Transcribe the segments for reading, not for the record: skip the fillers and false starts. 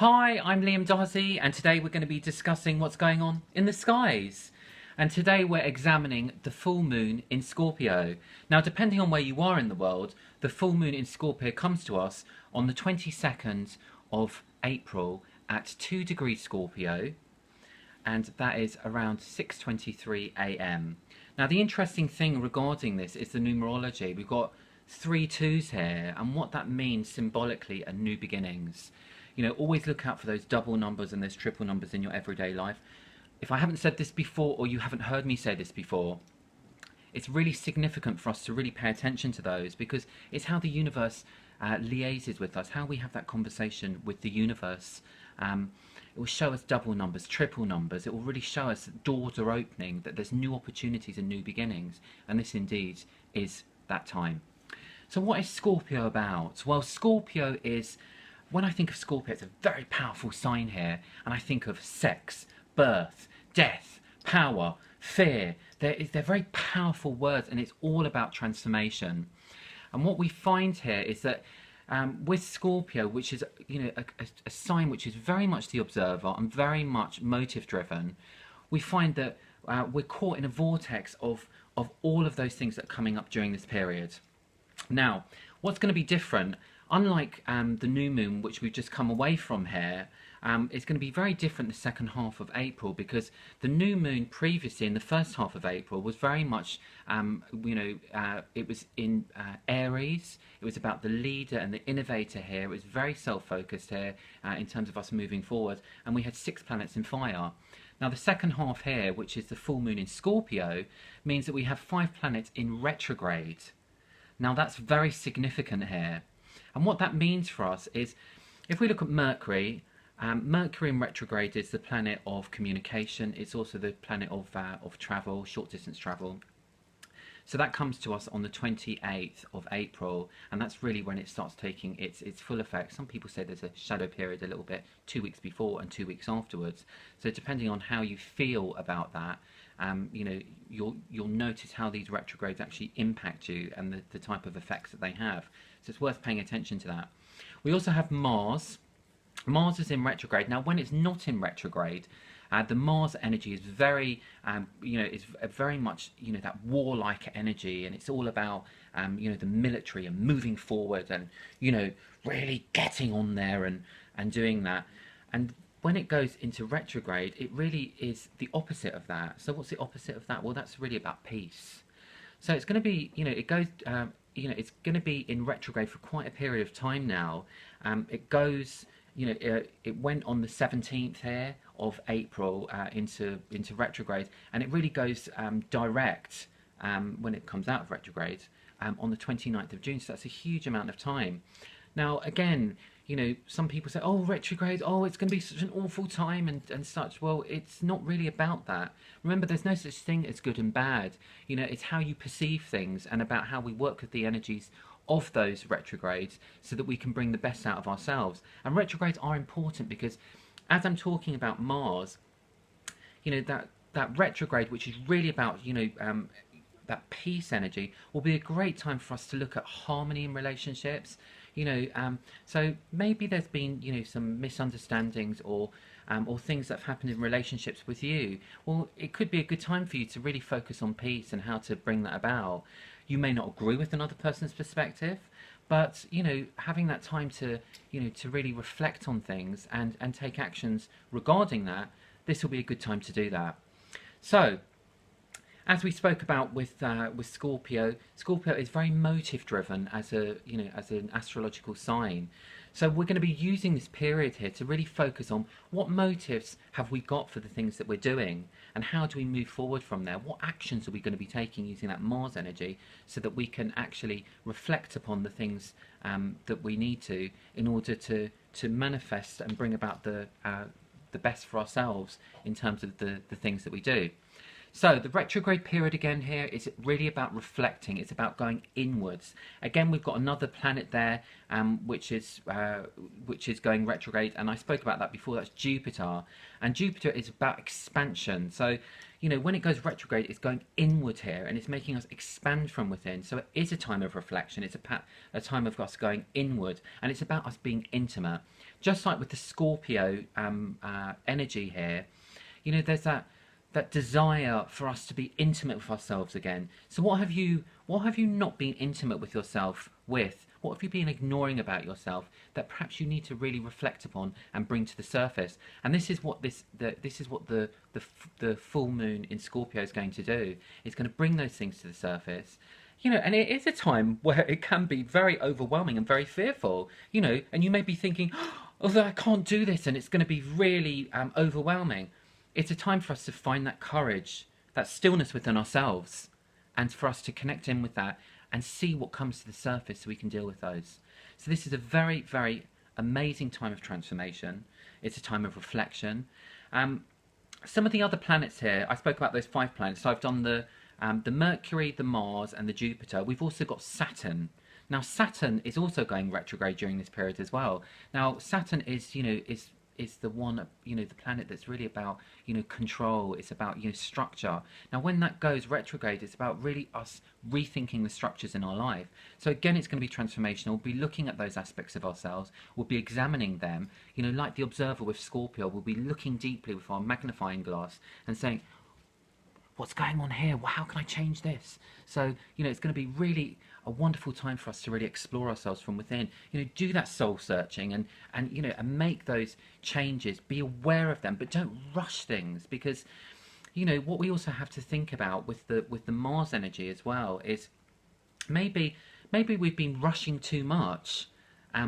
Hi, I'm Liam Darcy, and today we're going to be discussing what's going on in the skies. And today we're examining the full moon in Scorpio. Now, depending on where you are in the world, the full moon in Scorpio comes to us on the 22nd of April at 2 degrees Scorpio, and that is around 6:23 a.m. Now, the interesting thing regarding this is the numerology. We've got 3 2s here, and what that means symbolically are new beginnings. You know, always look out for those double numbers and those triple numbers in your everyday life. If I haven't said this before, or you haven't heard me say this before, it's really significant for us to really pay attention to those, because it's how the universe liaises with us, how we have that conversation with the universe. It will show us double numbers, triple numbers. It will really show us that doors are opening, that there's new opportunities and new beginnings. And this indeed is that time. So what is Scorpio about? Well, Scorpio is, when I think of Scorpio, it's a very powerful sign here. And I think of sex, birth, death, power, fear. They're very powerful words, and it's all about transformation. And what we find here is that with Scorpio, which is a sign which is very much the observer and very much motive driven, we find that we're caught in a vortex of all of those things that are coming up during this period. Now, what's going to be different, unlike the new moon, which we've just come away from here, it's going to be very different the second half of April, because the new moon previously in the first half of April was very much, it was in Aries. It was about the leader and the innovator here. It was very self-focused here in terms of us moving forward, and we had 6 planets in fire. Now, the second half here, which is the full moon in Scorpio, means that we have 5 planets in retrograde. Now, that's very significant here. And what that means for us is, if we look at Mercury, Mercury in retrograde is the planet of communication. It's also the planet of travel, short distance travel. So that comes to us on the 28th of April, and that's really when it starts taking its full effect. Some people say there's a shadow period a little bit, 2 weeks before and 2 weeks afterwards. So depending on how you feel about that, you'll notice how these retrogrades actually impact you and the type of effects that they have. So it's worth paying attention to that. We also have Mars. Mars is in retrograde. Now, when it's not in retrograde, the Mars energy is very, is very much, that warlike energy, and it's all about, the military and moving forward and, really getting on there and doing that. And when it goes into retrograde, it really is the opposite of that. So what's the opposite of that? Well, that's really about peace. So it's going to be, it goes, it's going to be in retrograde for quite a period of time now. It goes, it went on the 17th here of April into retrograde, and it really goes direct when it comes out of retrograde on the 29th of June. So that's a huge amount of time. Now, again, some people say, oh, retrograde, oh, it's going to be such an awful time and such. Well, it's not really about that. Remember, there's no such thing as good and bad. It's how you perceive things and about how we work with the energies of those retrogrades so that we can bring the best out of ourselves. And retrogrades are important because, as I'm talking about Mars, that retrograde, which is really about, that peace energy, will be a great time for us to look at harmony in relationships. So maybe there's been, some misunderstandings or things that have happened in relationships with you. Well, it could be a good time for you to really focus on peace and how to bring that about. You may not agree with another person's perspective, but, having that time to, to really reflect on things and take actions regarding that, this will be a good time to do that. So, as we spoke about with Scorpio, Scorpio is very motive driven as as an astrological sign. So we're going to be using this period here to really focus on what motives have we got for the things that we're doing, and how do we move forward from there? What actions are we going to be taking using that Mars energy so that we can actually reflect upon the things that we need to in order to manifest and bring about the best for ourselves in terms of the things that we do. So the retrograde period again here is really about reflecting. It's about going inwards. Again, we've got another planet there, which is going retrograde, and I spoke about that before. That's Jupiter, and Jupiter is about expansion. So, when it goes retrograde, it's going inward here, and it's making us expand from within. So it is a time of reflection. It's a time of us going inward, and it's about us being intimate. just like with the Scorpio energy here, you know, there's that desire for us to be intimate with ourselves again. So what have you not been intimate with yourself with? What have you been ignoring about yourself that perhaps you need to really reflect upon and bring to the surface? And this is what the full moon in Scorpio is going to do. It's going to bring those things to the surface. You know, and it is a time where it can be very overwhelming and very fearful, you know, and you may be thinking, oh, I can't do this, and it's going to be really overwhelming. It's a time for us to find that courage, that stillness within ourselves, and for us to connect in with that and see what comes to the surface so we can deal with those. So this is a very, very amazing time of transformation. It's a time of reflection. Some of the other planets here, I spoke about those 5 planets. So I've done the Mercury, the Mars, and the Jupiter. We've also got Saturn. Now Saturn is also going retrograde during this period as well. Now Saturn is, you know, is the one, you know, the planet that's really about, you know, control. It's about, you know, structure. Now when that goes retrograde, it's about really us rethinking the structures in our life. So again, it's going to be transformational. We'll be looking at those aspects of ourselves. We'll be examining them, you know, like the observer with Scorpio. We'll be looking deeply with our magnifying glass and saying, what's going on here? Well, how can I change this? So, you know, it's going to be really a wonderful time for us to really explore ourselves from within. You know, do that soul searching and you know, and make those changes. Be aware of them, but don't rush things, because, you know, what we also have to think about with the Mars energy as well is maybe we've been rushing too much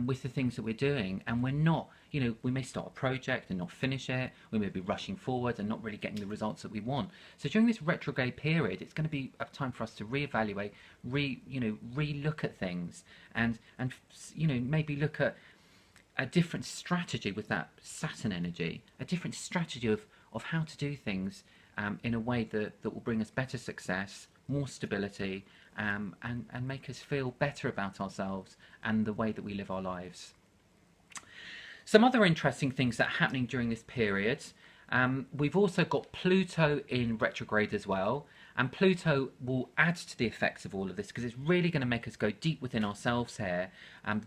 with the things that we're doing, and we're not, you know, we may start a project and not finish it. We may be rushing forward and not really getting the results that we want. So during this retrograde period, it's going to be a time for us to reevaluate, re-look at things, and you know, maybe look at a different strategy with that Saturn energy, a different strategy of how to do things in a way that will bring us better success, more stability, and make us feel better about ourselves and the way that we live our lives. Some other interesting things that are happening during this period. We've also got Pluto in retrograde as well, and Pluto will add to the effects of all of this because it's really going to make us go deep within ourselves here.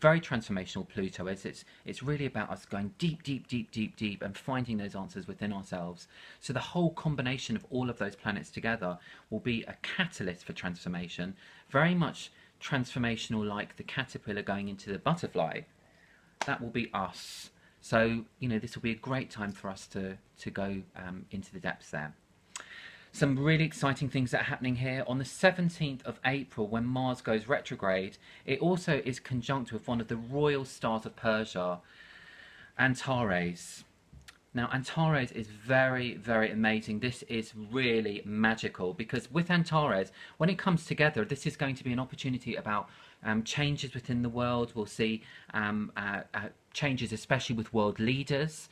Very transformational Pluto is. It's really about us going deep, deep, deep, deep, deep and finding those answers within ourselves. So the whole combination of all of those planets together will be a catalyst for transformation, very much transformational like the caterpillar going into the butterfly. That will be us. So, you know, this will be a great time for us to go into the depths there. Some really exciting things that are happening here. On the 17th of April, when Mars goes retrograde, it also is conjunct with one of the royal stars of Persia, Antares. Now, Antares is very, very amazing. This is really magical because with Antares, when it comes together, this is going to be an opportunity about changes within the world. We'll see changes, especially with world leaders.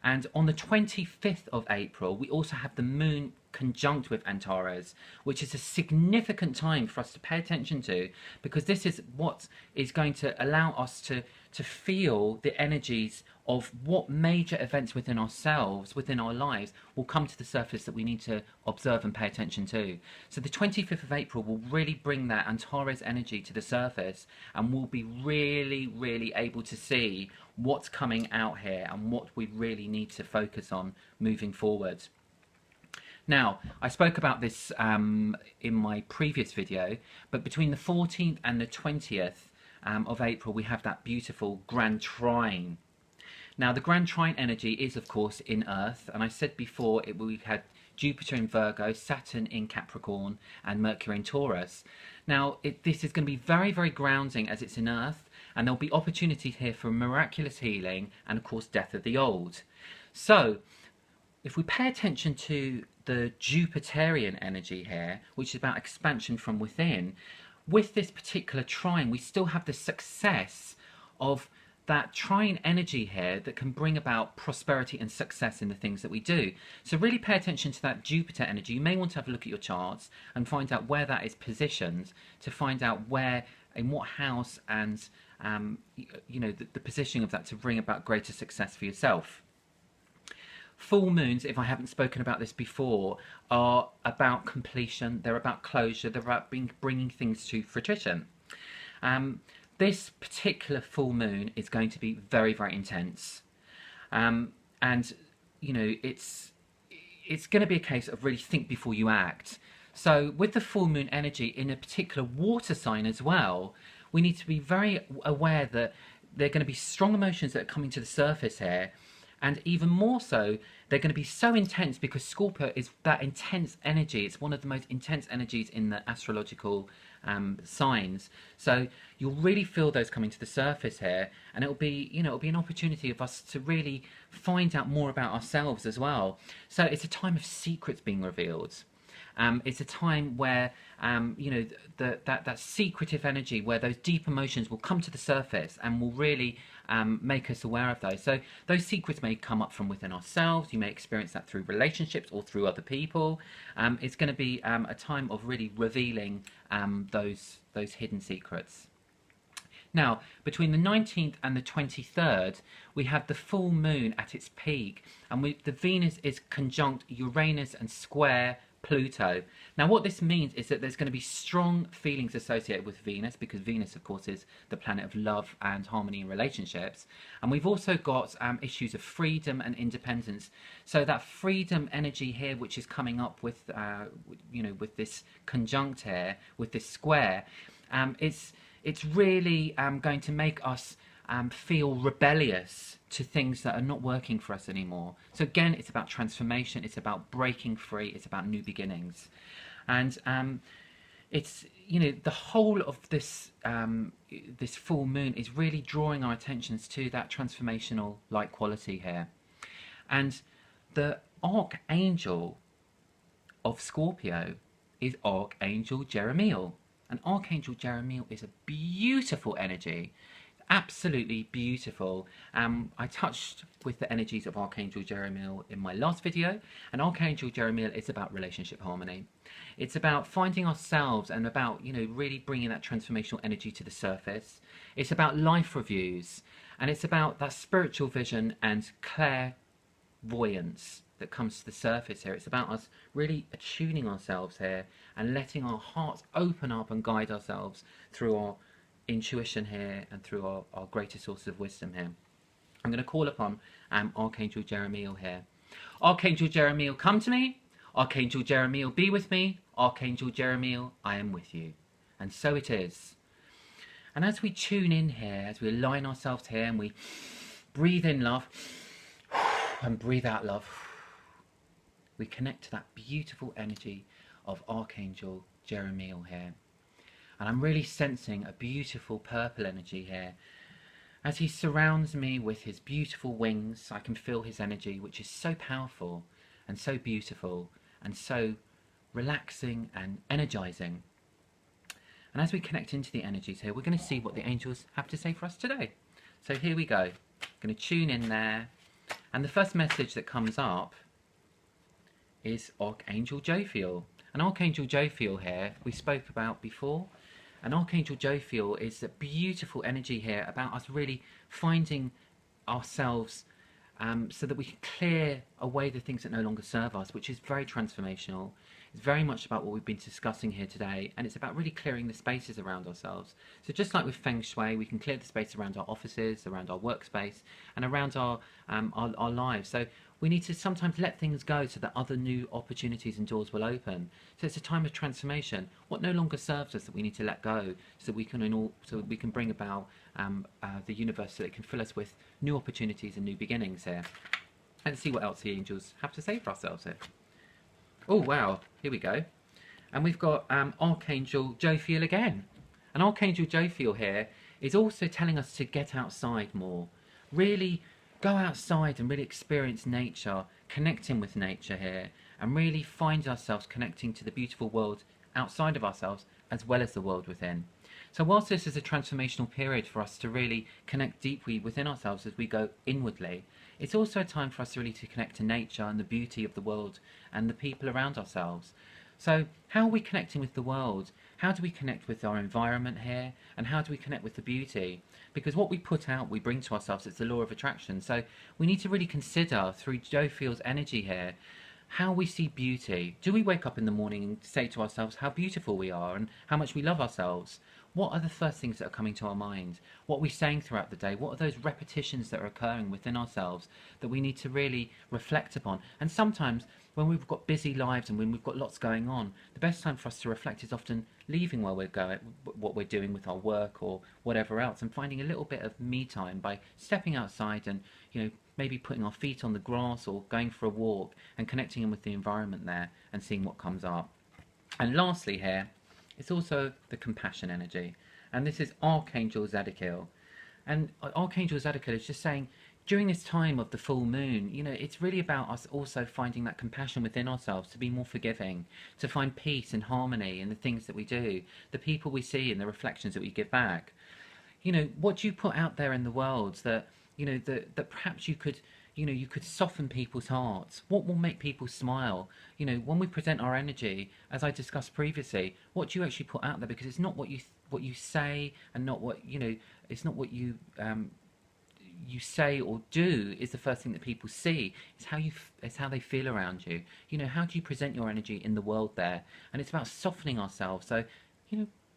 And on the 25th of April, we also have the Moon conjunct with Antares, which is a significant time for us to pay attention to, because this is what is going to allow us to feel the energies of what major events within ourselves, within our lives, will come to the surface that we need to observe and pay attention to. So the 25th of April will really bring that Antares energy to the surface, and we'll be really, really able to see what's coming out here and what we really need to focus on moving forward. Now, I spoke about this in my previous video, but between the 14th and the 20th of April, we have that beautiful Grand Trine. Now, the Grand Trine energy is, of course, in Earth, and I said before we had Jupiter in Virgo, Saturn in Capricorn, and Mercury in Taurus. Now, this is going to be very, very grounding as it's in Earth, and there'll be opportunity here for miraculous healing and, of course, death of the old. So, if we pay attention to the Jupiterian energy here, which is about expansion from within, with this particular trine, we still have the success of that trine energy here that can bring about prosperity and success in the things that we do. So really pay attention to that Jupiter energy. You may want to have a look at your charts and find out where that is positioned, to find out where, in what house, and you know, the positioning of that to bring about greater success for yourself. Full moons, if I haven't spoken about this before, are about completion. They're about closure. They're about bringing things to fruition. this particular full moon is going to be very, very intense. And, you know, it's going to be a case of really think before you act. So with the full moon energy in a particular water sign as well, we need to be very aware that there are going to be strong emotions that are coming to the surface here. And even more so, they're going to be so intense because Scorpio is that intense energy. It's one of the most intense energies in the astrological signs. So you'll really feel those coming to the surface here, and it'll be, you know, it'll be an opportunity of us to really find out more about ourselves as well. So it's a time of secrets being revealed. It's a time where, you know, that secretive energy, where those deep emotions will come to the surface and will really make us aware of those. So those secrets may come up from within ourselves. You may experience that through relationships or through other people. It's going to be a time of really revealing those hidden secrets. Now, between the 19th and the 23rd, we have the full moon at its peak, and the Venus is conjunct Uranus and square Pluto. Now what this means is that there's going to be strong feelings associated with Venus, because Venus of course is the planet of love and harmony in relationships, and we've also got issues of freedom and independence. So that freedom energy here, which is coming up with you know, with this conjunct here, with this square, it's really going to make us feel rebellious to things that are not working for us anymore. So again, it's about transformation, it's about breaking free, it's about new beginnings. And it's, you know, the whole of this this full moon is really drawing our attentions to that transformational light quality here. And the archangel of Scorpio is Archangel Jeremiel. And Archangel Jeremiel is a beautiful energy. Absolutely beautiful. I touched with the energies of Archangel Jeremiel in my last video, and Archangel Jeremiel is about relationship harmony. It's about finding ourselves and about, you know, really bringing that transformational energy to the surface. It's about life reviews, and it's about that spiritual vision and clairvoyance that comes to the surface here. It's about us really attuning ourselves here and letting our hearts open up and guide ourselves through our intuition here and through our greater source of wisdom here. I'm going to call upon Archangel Jeremiel here. Archangel Jeremiel, come to me. Archangel Jeremiel, be with me. Archangel Jeremiel, I am with you. And so it is. And as we tune in here, as we align ourselves here and we breathe in love and breathe out love, we connect to that beautiful energy of Archangel Jeremiel here. And I'm really sensing a beautiful purple energy here. As he surrounds me with his beautiful wings, I can feel his energy, which is so powerful and so beautiful and so relaxing and energizing. And as we connect into the energies here, we're going to see what the angels have to say for us today. So here we go. I'm going to tune in there. And the first message that comes up is Archangel Jophiel. And Archangel Jophiel here, we spoke about before. And Archangel Jophiel is a beautiful energy here about us really finding ourselves so that we can clear away the things that no longer serve us, which is very transformational. It's very much about what we've been discussing here today, and it's about really clearing the spaces around ourselves. So just like with Feng Shui, we can clear the space around our offices, around our workspace, and around our lives. So we need to sometimes let things go so that other new opportunities and doors will open. So it's a time of transformation. What no longer serves us that we need to let go, so we can bring about the universe, so it can fill us with new opportunities and new beginnings here. Let's see what else the angels have to say for ourselves here. Oh wow, here we go. And we've got Archangel Jophiel again. And Archangel Jophiel here is also telling us to get outside more. Really go outside and really experience nature, connecting with nature here, and really find ourselves connecting to the beautiful world outside of ourselves as well as the world within. So whilst this is a transformational period for us to really connect deeply within ourselves as we go inwardly, it's also a time for us really to connect to nature and the beauty of the world and the people around ourselves. So how are we connecting with the world? How do we connect with our environment here? And how do we connect with the beauty? Because what we put out, we bring to ourselves. It's the law of attraction. So we need to really consider, through Jophiel's energy here, how we see beauty. Do we wake up in the morning and say to ourselves how beautiful we are and how much we love ourselves? what are the first things that are coming to our mind? What are we saying throughout the day? What are those repetitions that are occurring within ourselves that we need to really reflect upon? And sometimes when we've got busy lives and when we've got lots going on, the best time for us to reflect is often leaving where we're going, what we're doing with our work or whatever else, and finding a little bit of me time by stepping outside and, maybe putting our feet on the grass or going for a walk and connecting in with the environment there and seeing what comes up. And lastly here, it's also the compassion energy. And this is Archangel Zadkiel. And Archangel Zadkiel is just saying, during this time of the full moon, it's really about us also finding that compassion within ourselves, to be more forgiving, to find peace and harmony in the things that we do, the people we see and the reflections that we give back. What do you put out there in the world that, that perhaps you could soften people's hearts? What will make people smile? When we present our energy, as I discussed previously, what do you actually put out there? Because it's not what you say, and not what it's not what you say or do is the first thing that people see. It's how they feel around you. How do you present your energy in the world there? And it's about softening ourselves. So,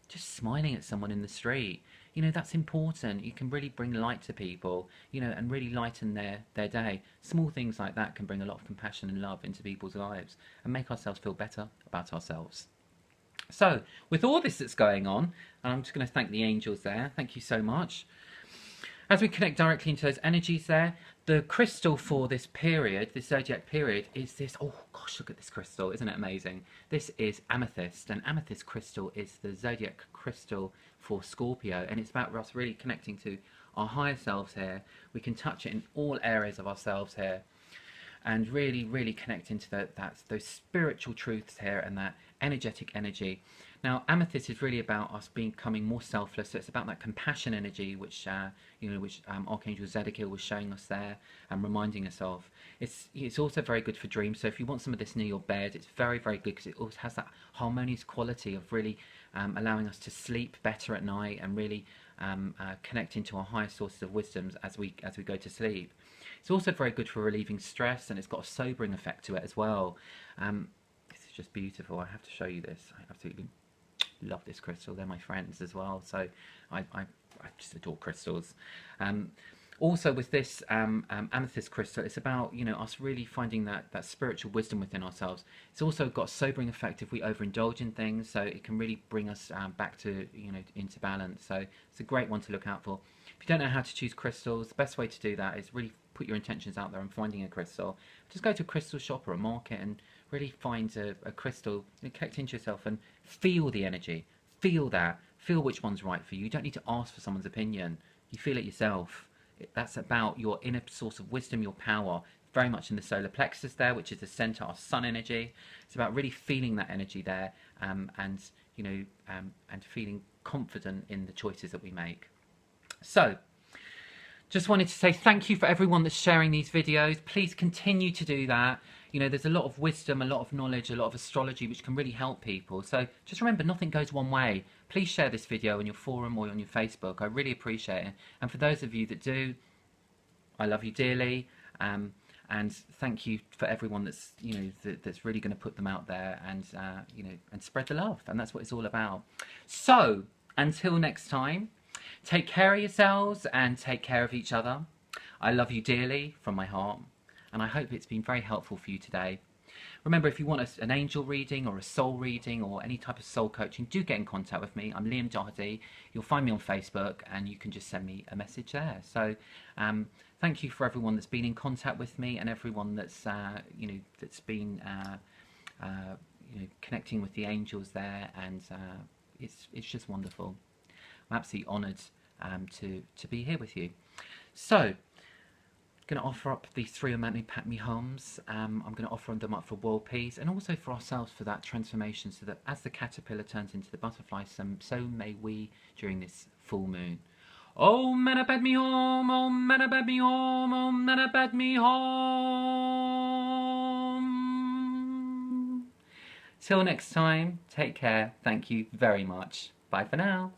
just smiling at someone in the street, that's important. You can really bring light to people, and really lighten their day. Small things like that can bring a lot of compassion and love into people's lives and make ourselves feel better about ourselves. So, with all this that's going on, and I'm just going to thank the angels there. Thank you so much. As we connect directly into those energies there, the crystal for this period, this zodiac period, is this, oh gosh, look at this crystal, isn't it amazing? This is amethyst, and amethyst crystal is the zodiac crystal for Scorpio, and it's about us really connecting to our higher selves here. We can touch it in all areas of ourselves here, and really, really connect into those spiritual truths here and that energetic energy. Now, amethyst is really about us becoming more selfless. So it's about that compassion energy, which Archangel Zadkiel was showing us there and reminding us of. It's also very good for dreams. So if you want some of this near your bed, it's very, very good because it also has that harmonious quality of really allowing us to sleep better at night and really connect into our higher sources of wisdoms as we go to sleep. It's also very good for relieving stress, and it's got a sobering effect to it as well. This is just beautiful. I have to show you this. I absolutely love this crystal. They're my friends as well, so I just adore crystals. Also with this amethyst crystal, it's about us really finding that spiritual wisdom within ourselves. It's also got a sobering effect if we overindulge in things, so it can really bring us back to into balance. So it's a great one to look out for. If you don't know how to choose crystals, the best way to do that is really put your intentions out there and finding a crystal. Just go to a crystal shop or a market and really find a crystal, connect into yourself and feel the energy. Feel that. Feel which one's right for you. You don't need to ask for someone's opinion. You feel it yourself. That's about your inner source of wisdom, your power. Very much in the solar plexus there, which is the center, our sun energy. It's about really feeling that energy there, and feeling confident in the choices that we make. So, just wanted to say thank you for everyone that's sharing these videos. Please continue to do that. There's a lot of wisdom, a lot of knowledge, a lot of astrology which can really help people. So just remember, nothing goes one way. Please share this video on your forum or on your Facebook. I really appreciate it. And for those of you that do, I love you dearly. And thank you for everyone that's that's really going to put them out there and and spread the love. And that's what it's all about. So until next time, take care of yourselves and take care of each other. I love you dearly from my heart, and I hope it's been very helpful for you today. Remember, if you want an angel reading or a soul reading or any type of soul coaching, do get in contact with me. I'm Liam Doherty. You'll find me on Facebook, and you can just send me a message there. So thank you for everyone that's been in contact with me and everyone that's that's been connecting with the angels there, and it's just wonderful. I'm absolutely honoured to be here with you. So, I'm going to offer up these 3 Omani Padme Hums. I'm going to offer them up for world peace and also for ourselves for that transformation, so that as the caterpillar turns into the butterfly, so may we during this full moon. Om Mani Padme Hum, Om Mani Padme Hum, Om Mani Padme Hum. Till next time, take care. Thank you very much. Bye for now.